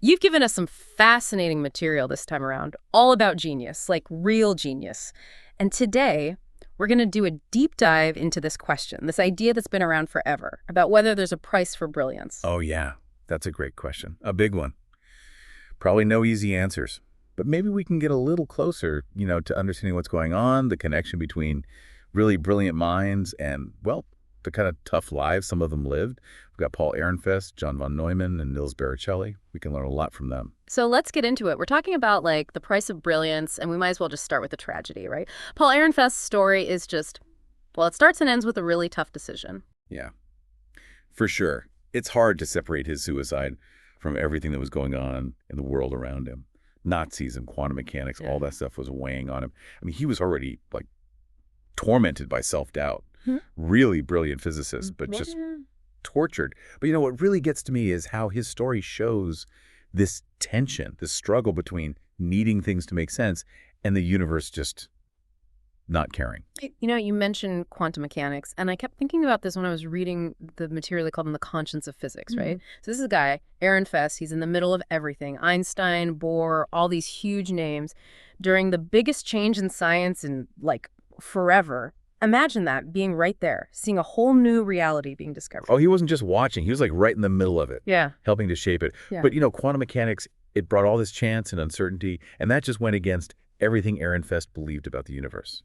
You've given us some fascinating material this time around, all about genius, like real genius. And today, we're going to do a deep dive into this question, this idea that's been around forever, about whether there's a price for brilliance. Oh, yeah. That's a great question. A big one. Probably no easy answers. But maybe we can get a little closer, to understanding what's going on, the connection between really brilliant minds and, well, the kind of tough lives some of them lived. We've got Paul Ehrenfest, John von Neumann, and Nils Barichelli. We can learn a lot from them. So let's get into it. We're talking about, like, the price of brilliance, and we might as well just start with the tragedy, right? Paul Ehrenfest's story is just, well, it starts and ends with a really tough decision. Yeah, for sure. It's hard to separate his suicide from everything that was going on in the world around him. Nazis and quantum mechanics, all that stuff was weighing on him. I mean, he was already, tormented by self-doubt. Really brilliant physicist, but just tortured. But what really gets to me is how his story shows this tension, this struggle between needing things to make sense and the universe just not caring. You mentioned quantum mechanics, and I kept thinking about this when I was reading the material they called in The Conscience of Physics, right? So this is a guy, Ehrenfest, he's in the middle of everything. Einstein, Bohr, all these huge names. During the biggest change in science in, forever. Imagine that, being right there, seeing a whole new reality being discovered. Oh, he wasn't just watching. He was, right in the middle of it. Yeah. Helping to shape it. Yeah. But, quantum mechanics, it brought all this chance and uncertainty, and that just went against everything Ehrenfest believed about the universe.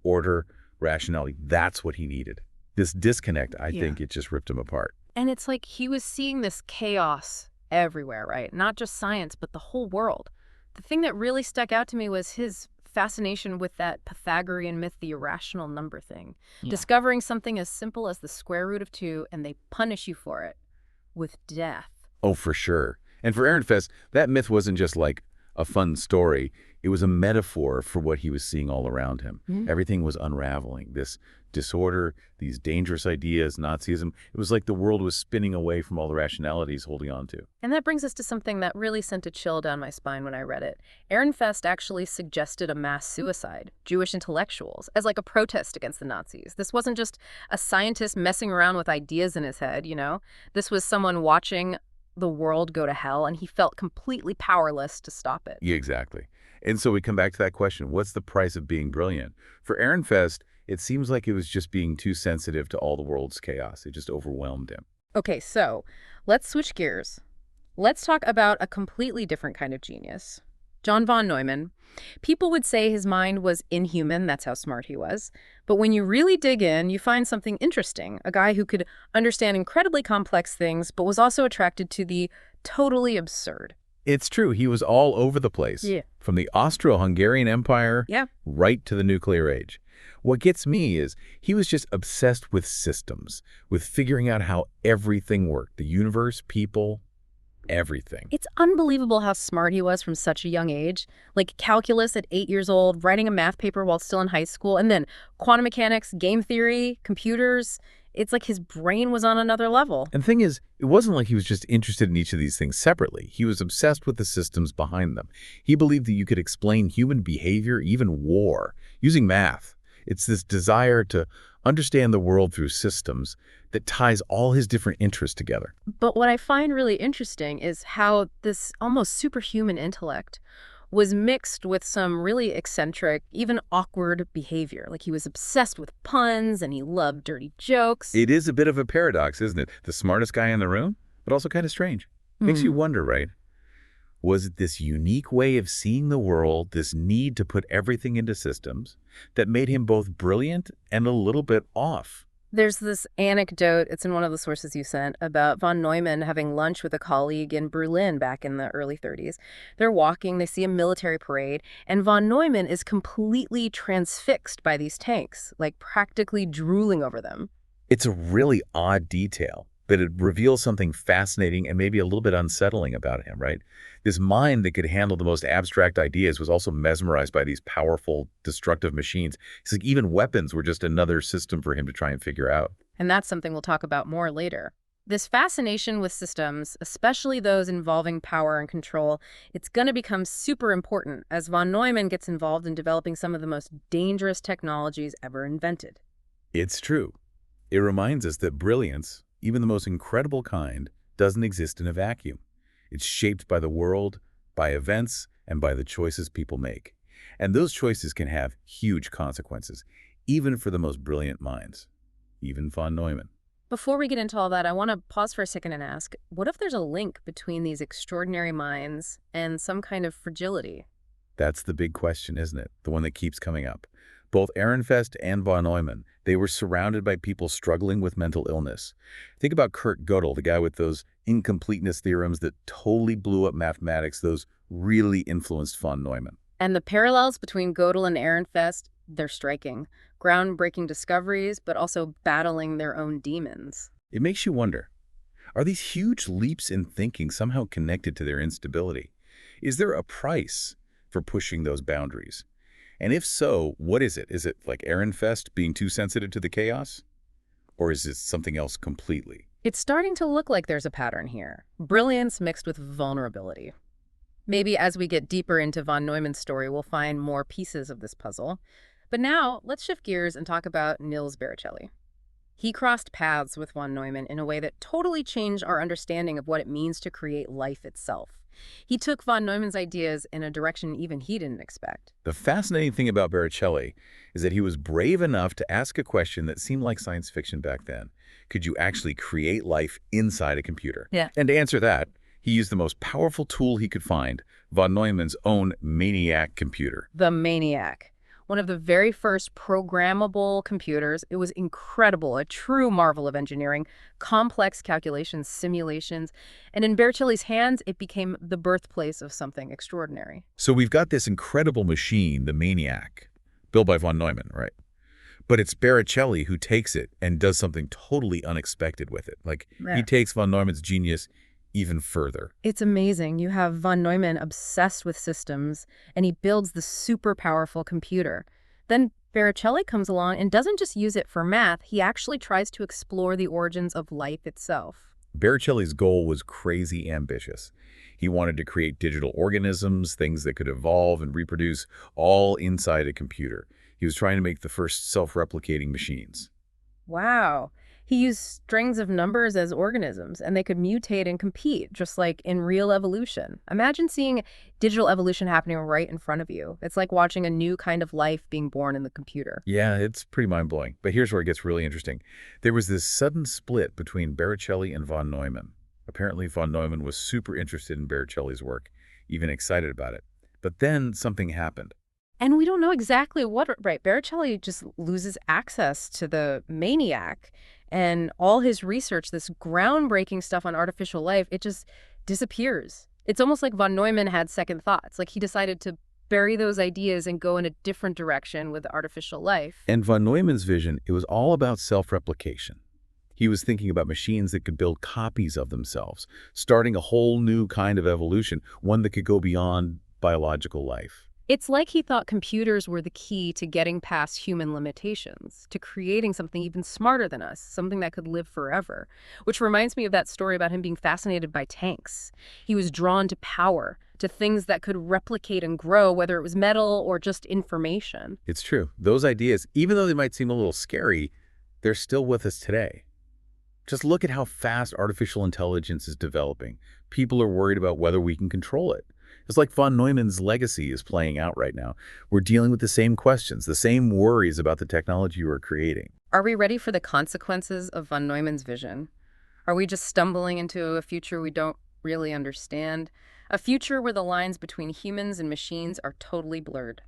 Order, rationality, that's what he needed. This disconnect, I think it just ripped him apart. And it's like he was seeing this chaos everywhere, right? Not just science, but the whole world. The thing that really stuck out to me was his fascination with that Pythagorean myth, the irrational number thing. Yeah. Discovering something as simple as the square root of 2, and they punish you for it with death. Oh, for sure. And for Ehrenfest, that myth wasn't just like a fun story. It was a metaphor for what he was seeing all around him. Everything was unraveling. This disorder, these dangerous ideas, Nazism. It was like the world was spinning away from all the rationalities holding on to. And that brings us to something that really sent a chill down my spine when I read it. Ehrenfest actually suggested a mass suicide, Jewish intellectuals, as a protest against the Nazis. This wasn't just a scientist messing around with ideas in his head, This was someone watching the world go to hell, and he felt completely powerless to stop it. Yeah, exactly. And so we come back to that question, what's the price of being brilliant? For Ehrenfest, it seems like it was just being too sensitive to all the world's chaos. It just overwhelmed him. Okay, so let's switch gears. Let's talk about a completely different kind of genius. John von Neumann. People would say his mind was inhuman, that's how smart he was. But when you really dig in, you find something interesting. A guy who could understand incredibly complex things, but was also attracted to the totally absurd. It's true. He was all over the place. Yeah. From the Austro-Hungarian Empire right to the nuclear age. What gets me is he was just obsessed with systems, with figuring out how everything worked. The universe, people, everything. It's unbelievable how smart he was from such a young age. Like calculus at 8 years old, writing a math paper while still in high school, and then quantum mechanics, game theory, computers. It's like his brain was on another level. And the thing is, it wasn't like he was just interested in each of these things separately. He was obsessed with the systems behind them. He believed that you could explain human behavior, even war, using math. It's this desire to understand the world through systems that ties all his different interests together. But what I find really interesting is how this almost superhuman intellect was mixed with some really eccentric, even awkward behavior. Like he was obsessed with puns and he loved dirty jokes. It is a bit of a paradox, isn't it? The smartest guy in the room, but also kind of strange. Makes you wonder, right? Was it this unique way of seeing the world, this need to put everything into systems, that made him both brilliant and a little bit off? There's this anecdote, it's in one of the sources you sent, about von Neumann having lunch with a colleague in Berlin back in the early 30s. They're walking, they see a military parade, and von Neumann is completely transfixed by these tanks, like practically drooling over them. It's a really odd detail, but it reveals something fascinating and maybe a little bit unsettling about him, right? This mind that could handle the most abstract ideas was also mesmerized by these powerful, destructive machines. It's like even weapons were just another system for him to try and figure out. And that's something we'll talk about more later. This fascination with systems, especially those involving power and control, it's going to become super important as von Neumann gets involved in developing some of the most dangerous technologies ever invented. It's true. It reminds us that brilliance, even the most incredible kind, doesn't exist in a vacuum. It's shaped by the world, by events, and by the choices people make. And those choices can have huge consequences, even for the most brilliant minds, even von Neumann. Before we get into all that, I want to pause for a second and ask, what if there's a link between these extraordinary minds and some kind of fragility? That's the big question, isn't it? The one that keeps coming up. Both Ehrenfest and von Neumann, they were surrounded by people struggling with mental illness. Think about Kurt Gödel, the guy with those incompleteness theorems that totally blew up mathematics, those really influenced von Neumann. And the parallels between Gödel and Ehrenfest, they're striking. Groundbreaking discoveries, but also battling their own demons. It makes you wonder, are these huge leaps in thinking somehow connected to their instability? Is there a price for pushing those boundaries? And if so, what is it? Is it like Ehrenfest being too sensitive to the chaos? Or is it something else completely? It's starting to look like there's a pattern here. Brilliance mixed with vulnerability. Maybe as we get deeper into von Neumann's story, we'll find more pieces of this puzzle. But now, let's shift gears and talk about Nils Baricelli. He crossed paths with von Neumann in a way that totally changed our understanding of what it means to create life itself. He took von Neumann's ideas in a direction even he didn't expect. The fascinating thing about Baricelli is that he was brave enough to ask a question that seemed like science fiction back then. Could you actually create life inside a computer? Yeah. And to answer that, he used the most powerful tool he could find, von Neumann's own MANIAC computer. The MANIAC. One of the very first programmable computers. It was incredible, a true marvel of engineering, complex calculations, simulations, and in Baricelli's hands, it became the birthplace of something extraordinary. So we've got this incredible machine, the MANIAC, built by von Neumann, right? But it's Baricelli who takes it and does something totally unexpected with it. He takes von Neumann's genius even further. It's amazing. You have von Neumann obsessed with systems, and he builds the super powerful computer. Then Baricelli comes along and doesn't just use it for math, he actually tries to explore the origins of life itself. Baricelli's goal was crazy ambitious. He wanted to create digital organisms, things that could evolve and reproduce, all inside a computer. He was trying to make the first self-replicating machines. Wow. He used strings of numbers as organisms, and they could mutate and compete, just like in real evolution. Imagine seeing digital evolution happening right in front of you. It's like watching a new kind of life being born in the computer. Yeah, it's pretty mind-blowing. But here's where it gets really interesting. There was this sudden split between Baricelli and von Neumann. Apparently, von Neumann was super interested in Baricelli's work, even excited about it. But then something happened. And we don't know exactly what, right? Baricelli just loses access to the MANIAC, and all his research, this groundbreaking stuff on artificial life, it just disappears. It's almost like von Neumann had second thoughts. Like he decided to bury those ideas and go in a different direction with artificial life. And von Neumann's vision, it was all about self-replication. He was thinking about machines that could build copies of themselves, starting a whole new kind of evolution, one that could go beyond biological life. It's like he thought computers were the key to getting past human limitations, to creating something even smarter than us, something that could live forever. Which reminds me of that story about him being fascinated by tanks. He was drawn to power, to things that could replicate and grow, whether it was metal or just information. It's true. Those ideas, even though they might seem a little scary, they're still with us today. Just look at how fast artificial intelligence is developing. People are worried about whether we can control it. It's like von Neumann's legacy is playing out right now. We're dealing with the same questions, the same worries about the technology we're creating. Are we ready for the consequences of von Neumann's vision? Are we just stumbling into a future we don't really understand? A future where the lines between humans and machines are totally blurred.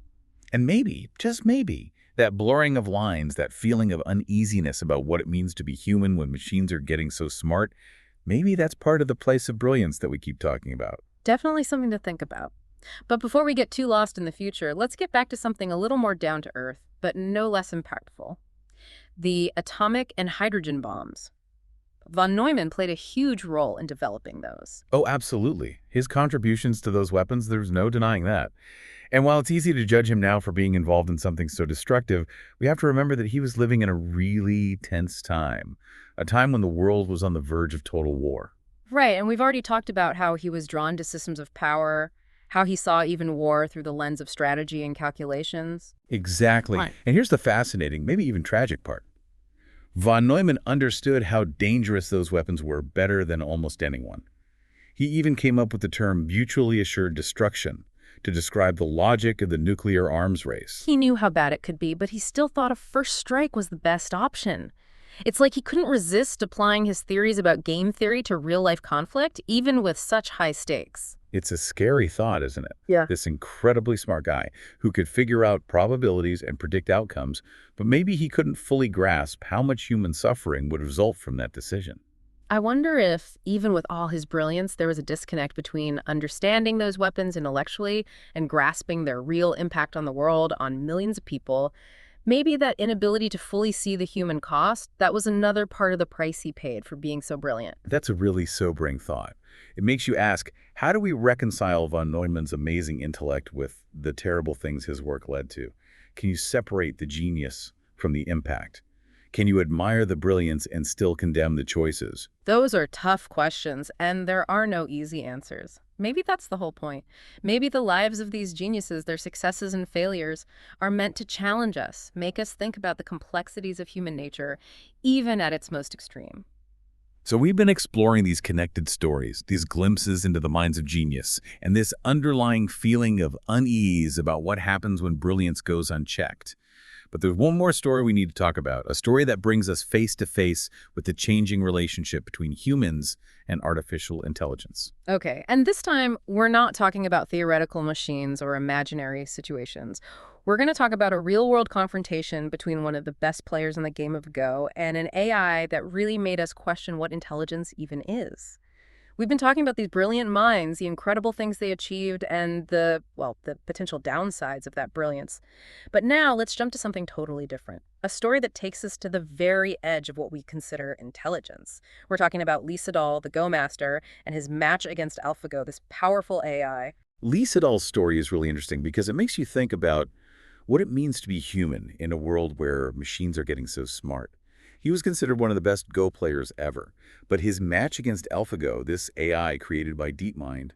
And maybe, just maybe, that blurring of lines, that feeling of uneasiness about what it means to be human when machines are getting so smart, maybe that's part of the place of brilliance that we keep talking about. Definitely something to think about. But before we get too lost in the future, let's get back to something a little more down to earth, but no less impactful. The atomic and hydrogen bombs. Von Neumann played a huge role in developing those. Oh, absolutely. His contributions to those weapons, there's no denying that. And while it's easy to judge him now for being involved in something so destructive, we have to remember that he was living in a really tense time, a time when the world was on the verge of total war. Right, and we've already talked about how he was drawn to systems of power, how he saw even war through the lens of strategy and calculations. Exactly. Right. And here's the fascinating, maybe even tragic part. Von Neumann understood how dangerous those weapons were better than almost anyone. He even came up with the term mutually assured destruction to describe the logic of the nuclear arms race. He knew how bad it could be, but he still thought a first strike was the best option. It's like he couldn't resist applying his theories about game theory to real-life conflict, even with such high stakes. It's a scary thought, isn't it? Yeah. This incredibly smart guy who could figure out probabilities and predict outcomes, but maybe he couldn't fully grasp how much human suffering would result from that decision. I wonder if, even with all his brilliance, there was a disconnect between understanding those weapons intellectually and grasping their real impact on the world, on millions of people. Maybe that inability to fully see the human cost, that was another part of the price he paid for being so brilliant. That's a really sobering thought. It makes you ask, how do we reconcile von Neumann's amazing intellect with the terrible things his work led to? Can you separate the genius from the impact? Can you admire the brilliance and still condemn the choices? Those are tough questions, and there are no easy answers. Maybe that's the whole point. Maybe the lives of these geniuses, their successes and failures, are meant to challenge us, make us think about the complexities of human nature, even at its most extreme. So we've been exploring these connected stories, these glimpses into the minds of genius, and this underlying feeling of unease about what happens when brilliance goes unchecked. But there's one more story we need to talk about, a story that brings us face to face with the changing relationship between humans and artificial intelligence. Okay, and this time we're not talking about theoretical machines or imaginary situations. We're going to talk about a real-world confrontation between one of the best players in the game of Go and an AI that really made us question what intelligence even is. We've been talking about these brilliant minds, the incredible things they achieved, and the potential downsides of that brilliance. But now let's jump to something totally different. A story that takes us to the very edge of what we consider intelligence. We're talking about Lee Sedol, the Go master, and his match against AlphaGo, this powerful AI. Lee Sedol's story is really interesting because it makes you think about what it means to be human in a world where machines are getting so smart. He was considered one of the best Go players ever, but his match against AlphaGo, this AI created by DeepMind,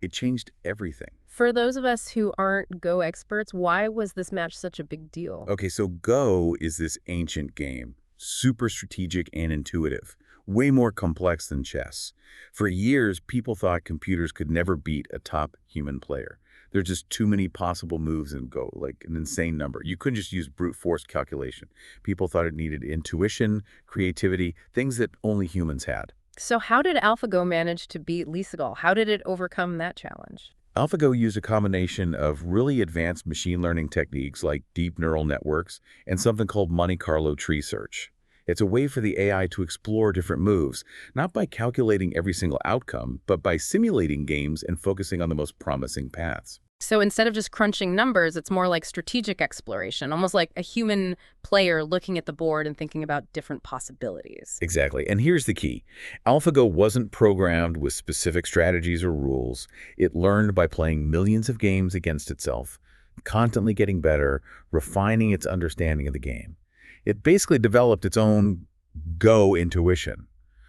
it changed everything. For those of us who aren't Go experts, why was this match such a big deal? Okay, so Go is this ancient game, super strategic and intuitive, way more complex than chess. For years, people thought computers could never beat a top human player. There's just too many possible moves in Go, like an insane number. You couldn't just use brute force calculation. People thought it needed intuition, creativity, things that only humans had. So how did AlphaGo manage to beat Lee Sedol? How did it overcome that challenge? AlphaGo used a combination of really advanced machine learning techniques like deep neural networks and something called Monte Carlo tree search. It's a way for the AI to explore different moves, not by calculating every single outcome, but by simulating games and focusing on the most promising paths. So instead of just crunching numbers, it's more like strategic exploration, almost like a human player looking at the board and thinking about different possibilities. Exactly. And here's the key. AlphaGo wasn't programmed with specific strategies or rules. It learned by playing millions of games against itself, constantly getting better, refining its understanding of the game. It basically developed its own Go intuition,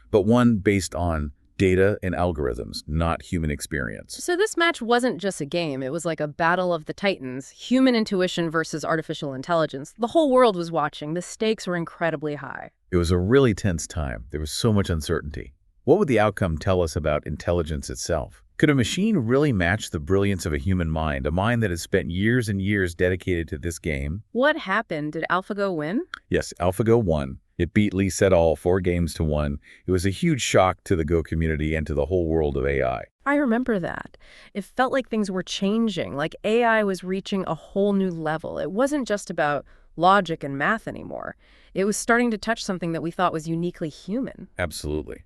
but one based on data and algorithms, not human experience. So this match wasn't just a game. It was like a battle of the titans, human intuition versus artificial intelligence. The whole world was watching. The stakes were incredibly high. It was a really tense time. There was so much uncertainty. What would the outcome tell us about intelligence itself? Could a machine really match the brilliance of a human mind, a mind that has spent years and years dedicated to this game? What happened? Did AlphaGo win? Yes, AlphaGo won. It beat Lee Sedol 4-1. It was a huge shock to the Go community and to the whole world of AI. I remember that. It felt like things were changing, like AI was reaching a whole new level. It wasn't just about logic and math anymore. It was starting to touch something that we thought was uniquely human. Absolutely.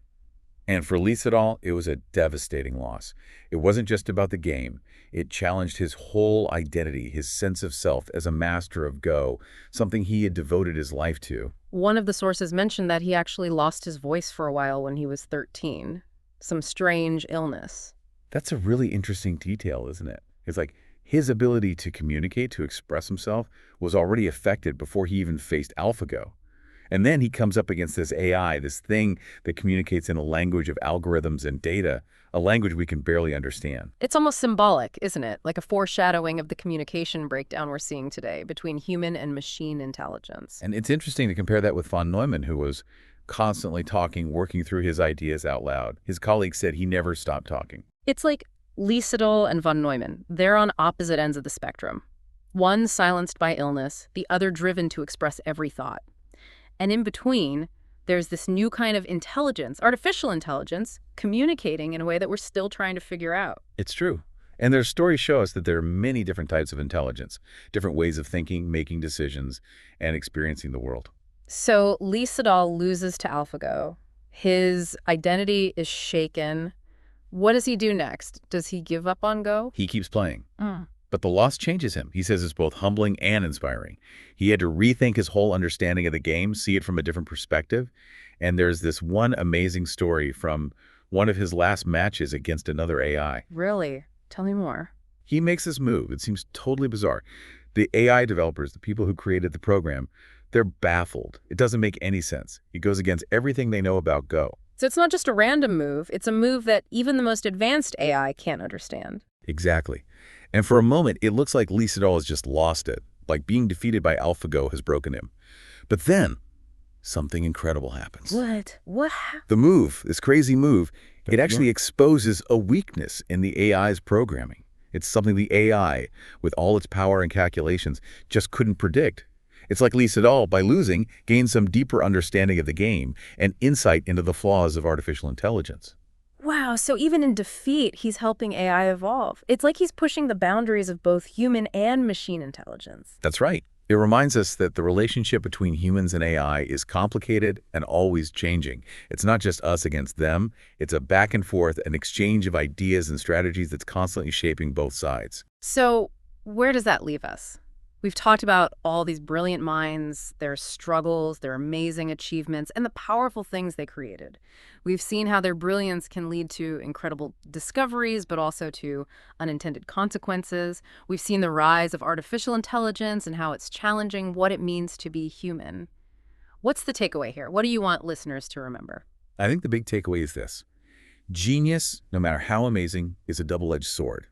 And for Lee Sedol, it was a devastating loss. It wasn't just about the game. It challenged his whole identity, his sense of self as a master of Go, something he had devoted his life to. One of the sources mentioned that he actually lost his voice for a while when he was 13. Some strange illness. That's a really interesting detail, isn't it? It's like his ability to communicate, to express himself, was already affected before he even faced AlphaGo. And then he comes up against this AI, this thing that communicates in a language of algorithms and data, a language we can barely understand. It's almost symbolic, isn't it? Like a foreshadowing of the communication breakdown we're seeing today between human and machine intelligence. And it's interesting to compare that with von Neumann, who was constantly talking, working through his ideas out loud. His colleagues said he never stopped talking. It's like Liesedal and von Neumann. They're on opposite ends of the spectrum. One silenced by illness, the other driven to express every thought. And in between, there's this new kind of intelligence, artificial intelligence, communicating in a way that we're still trying to figure out. It's true. And their stories show us that there are many different types of intelligence, different ways of thinking, making decisions, and experiencing the world. So Liesedal loses to AlphaGo. His identity is shaken. What does he do next? Does he give up on Go? He keeps playing. But the loss changes him. He says it's both humbling and inspiring. He had to rethink his whole understanding of the game, see it from a different perspective. And there's this one amazing story from one of his last matches against another AI. Really? Tell me more. He makes this move. It seems totally bizarre. The AI developers, the people who created the program, they're baffled. It doesn't make any sense. It goes against everything they know about Go. So it's not just a random move. It's a move that even the most advanced AI can't understand. Exactly. And for a moment, it looks like Liesedal has just lost it, like being defeated by AlphaGo has broken him. But then, something incredible happens. What? The move, this crazy move, it actually exposes a weakness in the AI's programming. It's something the AI, with all its power and calculations, just couldn't predict. It's like Liesedal, by losing, gained some deeper understanding of the game and insight into the flaws of artificial intelligence. Wow, so even in defeat, he's helping AI evolve. It's like he's pushing the boundaries of both human and machine intelligence. That's right. It reminds us that the relationship between humans and AI is complicated and always changing. It's not just us against them. It's a back and forth, an exchange of ideas and strategies that's constantly shaping both sides. So where does that leave us? We've talked about all these brilliant minds, their struggles, their amazing achievements, and the powerful things they created. We've seen how their brilliance can lead to incredible discoveries, but also to unintended consequences. We've seen the rise of artificial intelligence and how it's challenging what it means to be human. What's the takeaway here? What do you want listeners to remember? I think the big takeaway is this. Genius, no matter how amazing, is a double-edged sword.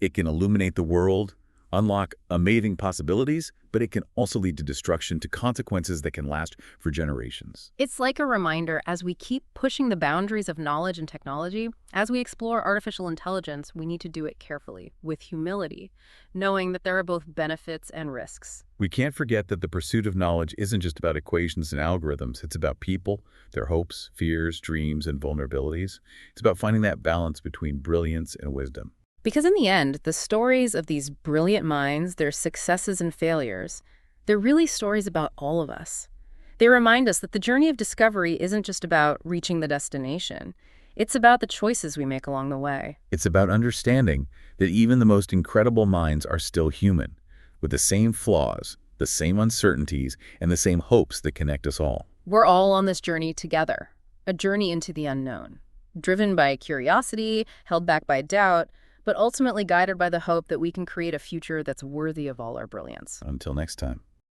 It can illuminate the world, unlock amazing possibilities, but it can also lead to destruction, to consequences that can last for generations. It's like a reminder as we keep pushing the boundaries of knowledge and technology, as we explore artificial intelligence, we need to do it carefully, with humility, knowing that there are both benefits and risks. We can't forget that the pursuit of knowledge isn't just about equations and algorithms. It's about people, their hopes, fears, dreams, and vulnerabilities. It's about finding that balance between brilliance and wisdom. Because in the end, the stories of these brilliant minds, their successes and failures, they're really stories about all of us. They remind us that the journey of discovery isn't just about reaching the destination. It's about the choices we make along the way. It's about understanding that even the most incredible minds are still human, with the same flaws, the same uncertainties, and the same hopes that connect us all. We're all on this journey together, a journey into the unknown, driven by curiosity, held back by doubt, but ultimately guided by the hope that we can create a future that's worthy of all our brilliance. Until next time.